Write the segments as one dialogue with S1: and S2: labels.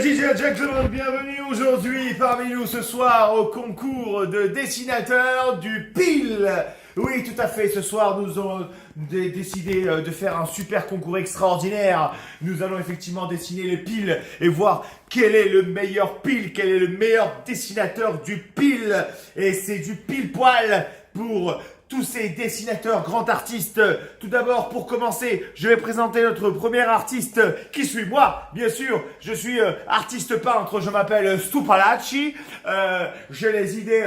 S1: Ladies and gentlemen, bienvenue aujourd'hui parmi nous ce soir au concours de dessinateurs du PIL. Oui, tout à fait, ce soir nous avons décidé de faire un super concours extraordinaire. Nous allons effectivement dessiner les piles et voir quel est le meilleur pile, quel est le meilleur dessinateur du pile. Et c'est du pile poil pour tous ces dessinateurs, grands artistes. Tout d'abord, pour commencer, je vais présenter notre premier artiste, qui suis moi, bien sûr. Je suis artiste peintre, je m'appelle Stupalacci. J'ai les idées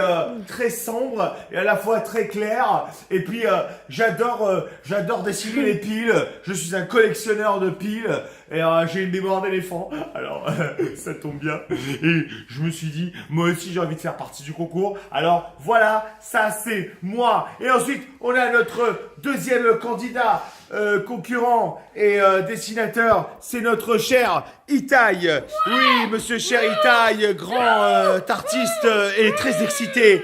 S1: très sombres et à la fois très claires. Et puis, j'adore dessiner les piles. Je suis un collectionneur de piles et j'ai une mémoire d'éléphant. Alors, ça tombe bien. Et je me suis dit, moi aussi, j'ai envie de faire partie du concours. Alors, voilà, ça c'est moi. Et ensuite, on a notre deuxième candidat, concurrent et dessinateur, c'est notre cher Itaï. Oui, monsieur cher Itaï, grand artiste et très excité,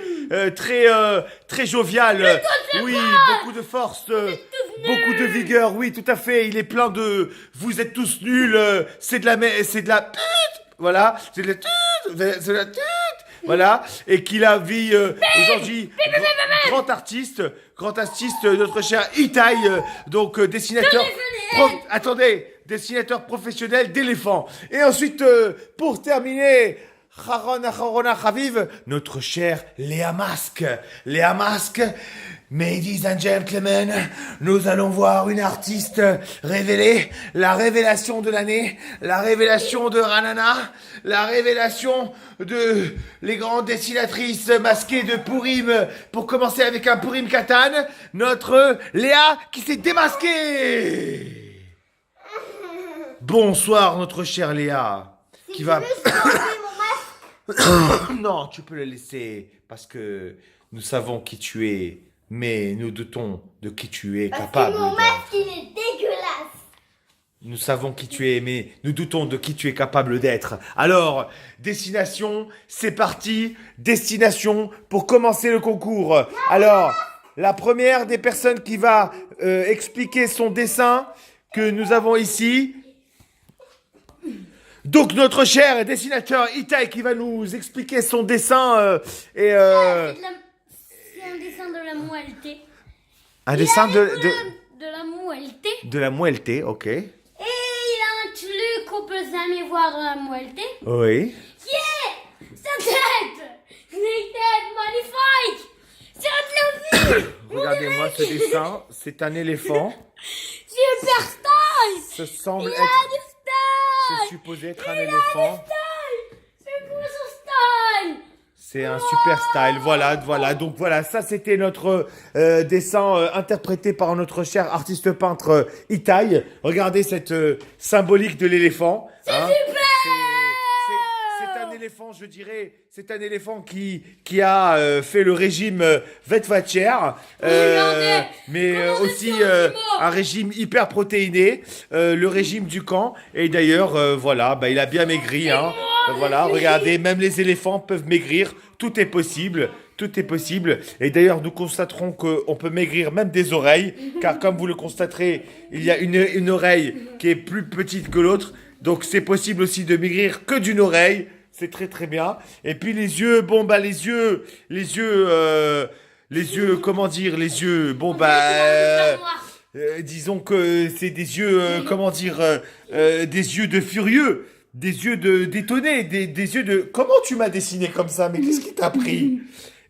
S1: très jovial. Oui, beaucoup de force, beaucoup de vigueur. Oui, tout à fait. Il est plein de. Vous êtes tous nuls. C'est de la. Voilà, c'est de la. Voilà, et qu'il a vu aujourd'hui grand artiste, notre cher Itaï, donc dessinateur, dessinateur professionnel d'éléphants. Et ensuite, pour terminer, notre cher Léa Masque. Léa Masque, ladies and gentlemen, nous allons voir une artiste révélée, la révélation de l'année, la révélation de Ranana, la révélation de les grandes dessinatrices masquées de Purim, pour commencer avec un Purim Katan, notre Léa qui s'est démasquée. Bonsoir notre chère Léa, qui va... Non, tu peux le laisser, parce que nous savons qui tu es, mais nous doutons de qui tu es capable.
S2: Parce que mon masque, il est dégueulasse.
S1: Nous savons qui tu es, mais nous doutons de qui tu es capable d'être. Alors, destination, c'est parti. Destination pour commencer le concours. Alors, la première des personnes qui va expliquer son dessin que nous avons ici... Donc notre cher dessinateur Itaï qui va nous expliquer son dessin
S2: C'est un dessin de la moelleté.
S1: Un dessin de
S2: la moelleté.
S1: De la moelleté, ok.
S2: Et il a un truc qu'on peut jamais voir dans la moelleté.
S1: Oui.
S2: Yeah, sa tête. Une tête magnifique. C'est de la vie.
S1: Regardez-moi ce dessin, c'est un éléphant.
S2: Super style.
S1: Ce semble
S2: Il
S1: être...
S2: a du style.
S1: C'est supposé être un éléphant.
S2: C'est quoi son style?
S1: C'est un super style, voilà. Donc voilà, ça c'était notre dessin interprété par notre cher artiste peintre Itaï. Regardez cette symbolique de l'éléphant.
S2: C'est super.
S1: C'est un éléphant, je dirais, c'est un éléphant qui a fait le régime Vetvacher, mais aussi un régime hyper protéiné, le régime du camp. Et d'ailleurs, voilà, bah, il a bien maigri. Hein. Voilà, regardez, même les éléphants peuvent maigrir. Tout est possible. Tout est possible. Et d'ailleurs, nous constaterons qu'on peut maigrir même des oreilles, car comme vous le constaterez, il y a une oreille qui est plus petite que l'autre. Donc c'est possible aussi de maigrir que d'une oreille. C'est très très bien. Et puis les yeux, bon bah les yeux, comment dire, les yeux, bon bah, disons que c'est des yeux, comment dire, des yeux de furieux, des yeux de d'étonné, des yeux de, comment tu m'as dessiné comme ça, mais qu'est-ce qui t'a pris?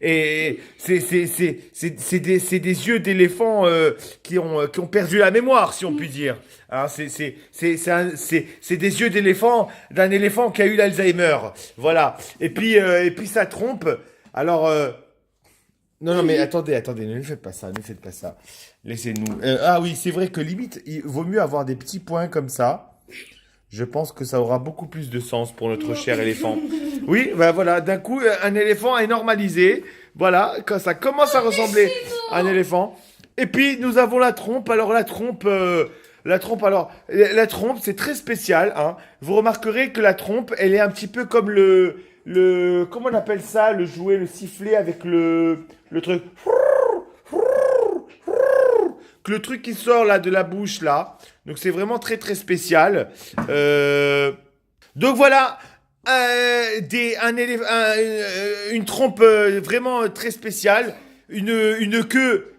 S1: Et c'est des yeux d'éléphants qui ont perdu la mémoire, si on peut dire. Hein, c'est des yeux d'éléphant, d'un éléphant qui a eu l'Alzheimer. Voilà. Et puis ça trompe. Alors non mais attendez, ne faites pas ça. Laissez-nous. Ah oui, c'est vrai que limite il vaut mieux avoir des petits points comme ça. Je pense que ça aura beaucoup plus de sens pour notre cher éléphant. Oui, bah voilà, d'un coup, un éléphant est normalisé. Voilà, quand ça commence à ressembler à un éléphant. Et puis, nous avons la trompe. Alors, la trompe, c'est très spécial. Hein. Vous remarquerez que la trompe, elle est un petit peu comme comment on appelle ça, le jouet, le sifflet avec le truc. Le truc qui sort là de la bouche là. Donc c'est vraiment très très spécial. Donc voilà, une trompe vraiment très spéciale, une queue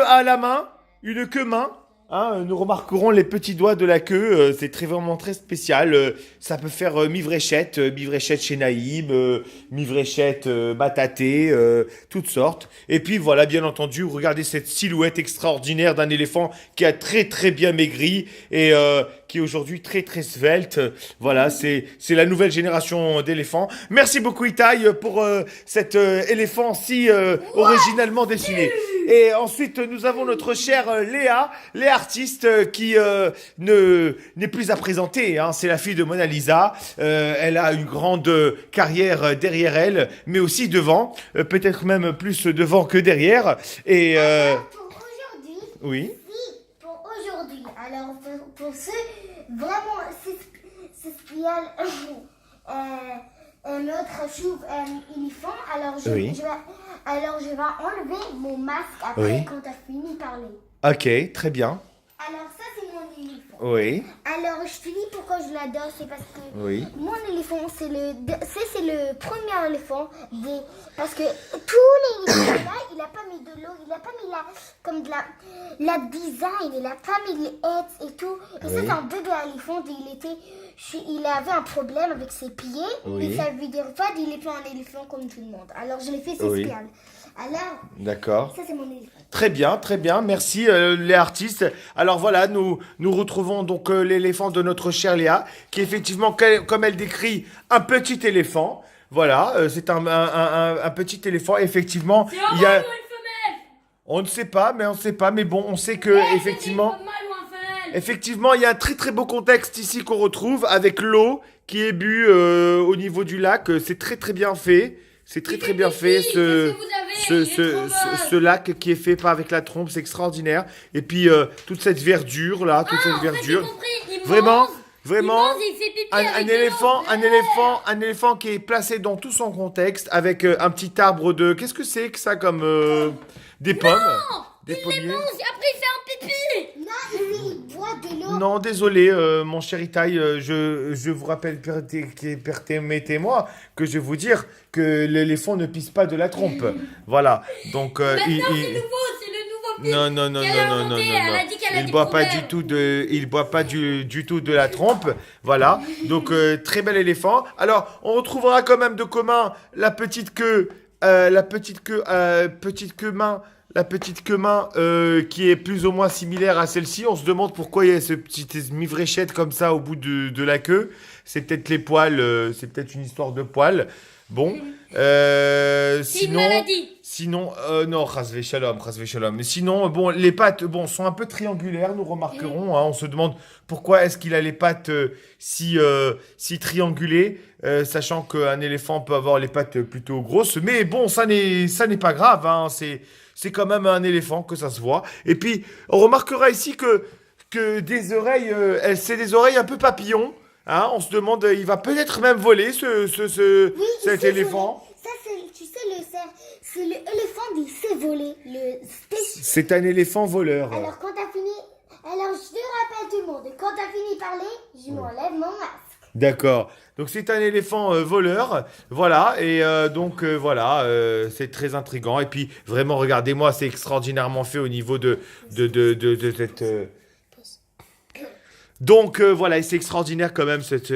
S1: à la main, une queue main. Hein, nous remarquerons les petits doigts de la queue, c'est vraiment très spécial. Ça peut faire mi-vréchette chez Naïm, mi-vréchette bataté, toutes sortes. Et puis voilà, bien entendu, regardez cette silhouette extraordinaire d'un éléphant qui a très très bien maigri et qui est aujourd'hui très très svelte. Voilà, c'est la nouvelle génération d'éléphants. Merci beaucoup Itaï pour cet éléphant si originalement dessiné. Et ensuite, nous avons notre chère Léa artiste qui n'est plus à présenter. Hein. C'est la fille de Mona Lisa. Elle a une grande carrière derrière elle, mais aussi devant. Peut-être même plus devant que derrière. Et
S3: Pour aujourd'hui,
S1: oui.
S3: pour aujourd'hui, alors pour ceux vraiment c'est spécial, un autre chou, un éléphant, alors
S1: Oui.
S3: alors je vais enlever mon masque après
S1: Oui.
S3: quand tu as fini de parler.
S1: Ok, très bien.
S3: Alors ça c'est mon éléphant.
S1: Oui,
S3: Alors je te dis pourquoi je l'adore, c'est parce que
S1: oui.
S3: mon éléphant c'est le premier éléphant parce que tous les éléphants là, il a pas mis de l'eau, il a pas mis comme de la design, il a pas mis les hêtres et tout. Et ça
S1: Oui.
S3: c'est un bébé éléphant, il avait un problème avec ses pieds
S1: Oui.
S3: et ça veut dire pas il est pas un éléphant comme tout le monde. Alors je l'ai fait
S1: Oui.
S3: spécial. Alors
S1: D'accord.
S3: ça c'est mon éléphant.
S1: Très bien, merci les artistes. Alors voilà, nous retrouvons donc l'éléphant de notre chère Léa, qui est effectivement, comme elle décrit, un petit éléphant. Voilà, c'est un petit éléphant. Effectivement,
S2: C'est un
S1: il y a,
S2: mâle ou une femelle?
S1: on ne sait pas, mais bon, on sait que
S2: Ouais,
S1: effectivement,
S2: c'est un mâle ou un femelle?
S1: effectivement, il y a un très très beau contexte ici qu'on retrouve avec l'eau qui est bue au niveau du lac. C'est très très bien fait. C'est très très bien fait ce lac qui est fait pas avec la trompe, c'est extraordinaire. Et puis toute cette verdure là, toute cette verdure. Vraiment, vraiment, un éléphant qui est placé dans tout son contexte avec un petit arbre de. Qu'est-ce que c'est que ça comme des pommes, des pommiers.
S2: Après il fait un pipi.
S3: Non, il boit de l'eau.
S1: Non, désolé, mon cher Itaï, je vous rappelle, permettez-moi que je vais vous dire que l'éléphant ne pisse pas de la trompe. Voilà, donc
S2: Maintenant c'est le nouveau pipi.
S1: non,
S2: qu'elle a inventé, elle a dit qu'elle a
S1: il
S2: des
S1: boit pas
S2: problèmes.
S1: du tout il boit pas du tout de la trompe. Voilà, donc très bel éléphant. Alors, on retrouvera quand même de commun la petite queue main qui est plus ou moins similaire à celle-ci. On se demande pourquoi il y a ce petit mi-vréchette comme ça au bout de la queue. C'est peut-être les poils, c'est peut-être une histoire de poils. Bon,
S2: C'est une maladie.
S1: sinon, non, Chasvé Shalom. Mais sinon, bon, les pattes, bon, sont un peu triangulaires, nous remarquerons. Hein. On se demande pourquoi est-ce qu'il a les pattes si triangulées, sachant qu'un éléphant peut avoir les pattes plutôt grosses. Mais bon, ça n'est pas grave. Hein. C'est quand même un éléphant que ça se voit. Et puis, on remarquera ici que des oreilles, c'est des oreilles un peu papillons. Hein, on se demande, il va peut-être même voler cet éléphant.
S3: Ça, tu sais, c'est l'éléphant qui sait voler.
S1: C'est un éléphant voleur.
S3: Alors, quand t'as fini... Alors, je te rappelle tout le monde. Quand t'as fini de parler, je m'enlève mon masque.
S1: D'accord. Donc c'est un éléphant voleur, voilà, et donc voilà, c'est très intriguant. Et puis vraiment, regardez-moi, c'est extraordinairement fait au niveau de cette. Donc voilà, et c'est extraordinaire quand même cette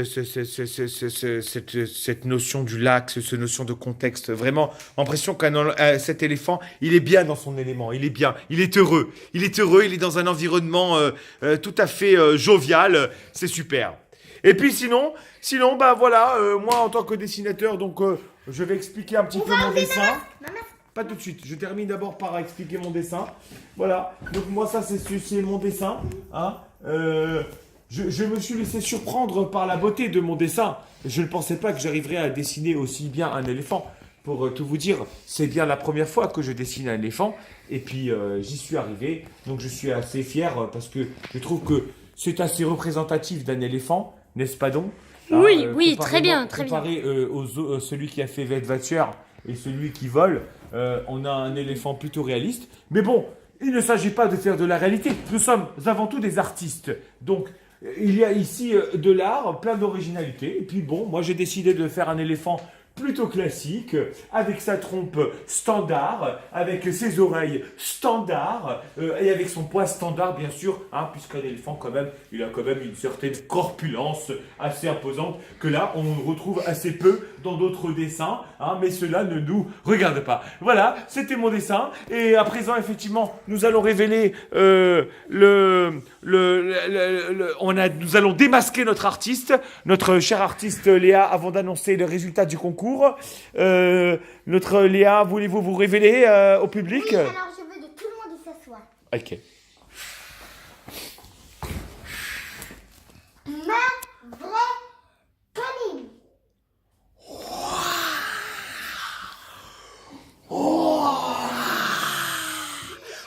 S1: notion du lac, cette notion de contexte. Vraiment, impression qu'un cet éléphant, il est bien dans son élément, il est bien, il est heureux, il est dans un environnement tout à fait jovial, c'est super. Et puis sinon, bah voilà, moi en tant que dessinateur, donc je vais expliquer un petit peu mon dessin. Pas tout de suite, je termine d'abord par expliquer mon dessin. Voilà, donc moi ça c'est mon dessin. Hein. Je me suis laissé surprendre par la beauté de mon dessin. Je ne pensais pas que j'arriverais à dessiner aussi bien un éléphant. Pour tout vous dire, c'est bien la première fois que je dessine un éléphant. Et puis j'y suis arrivé, donc je suis assez fier parce que je trouve que c'est assez représentatif d'un éléphant. N'est-ce pas donc?
S2: Oui, oui, très bien, très bien.
S1: Comparé celui qui a fait Vetvatcher et celui qui vole, on a un éléphant plutôt réaliste. Mais bon, il ne s'agit pas de faire de la réalité. Nous sommes avant tout des artistes. Donc, il y a ici de l'art, plein d'originalité. Et puis bon, moi j'ai décidé de faire un éléphant plutôt classique, avec sa trompe standard, avec ses oreilles standard, et avec son poids standard bien sûr, hein, puisqu'un éléphant quand même, il a quand même une certaine corpulence assez imposante, que là on retrouve assez peu dans d'autres dessins, hein, mais cela ne nous regarde pas. Voilà, c'était mon dessin, et à présent effectivement, nous allons révéler nous allons démasquer notre artiste, notre cher artiste Léa, avant d'annoncer le résultat du concours. Notre Léa, voulez-vous vous révéler au public?
S3: Oui, alors je veux que tout le monde y s'assoie.
S1: Ok.
S3: Ma vraie canine.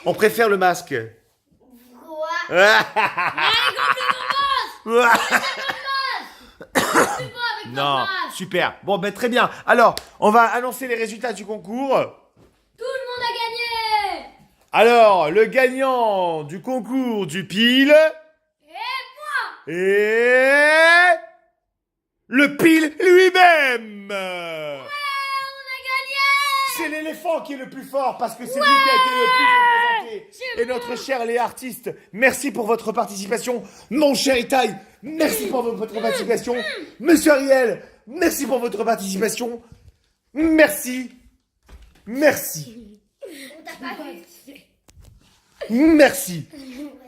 S1: On préfère le masque.
S3: Voilà.
S1: Non, super. Bon, ben très bien. Alors, on va annoncer les résultats du concours.
S2: Tout le monde a gagné.
S1: Alors, le gagnant du concours du pile
S2: Et moi.
S1: est le pile lui-même.
S2: On a gagné.
S1: C'est l'éléphant qui est le plus fort parce que c'est lui qui a été le plus représenté. Et notre cher Léa artiste, merci pour votre participation. Mon cher Itaï, merci pour votre participation. Monsieur Ariel, merci pour votre participation. Merci. Merci.
S3: On t'a pas vu.
S1: Merci.
S3: Ouais.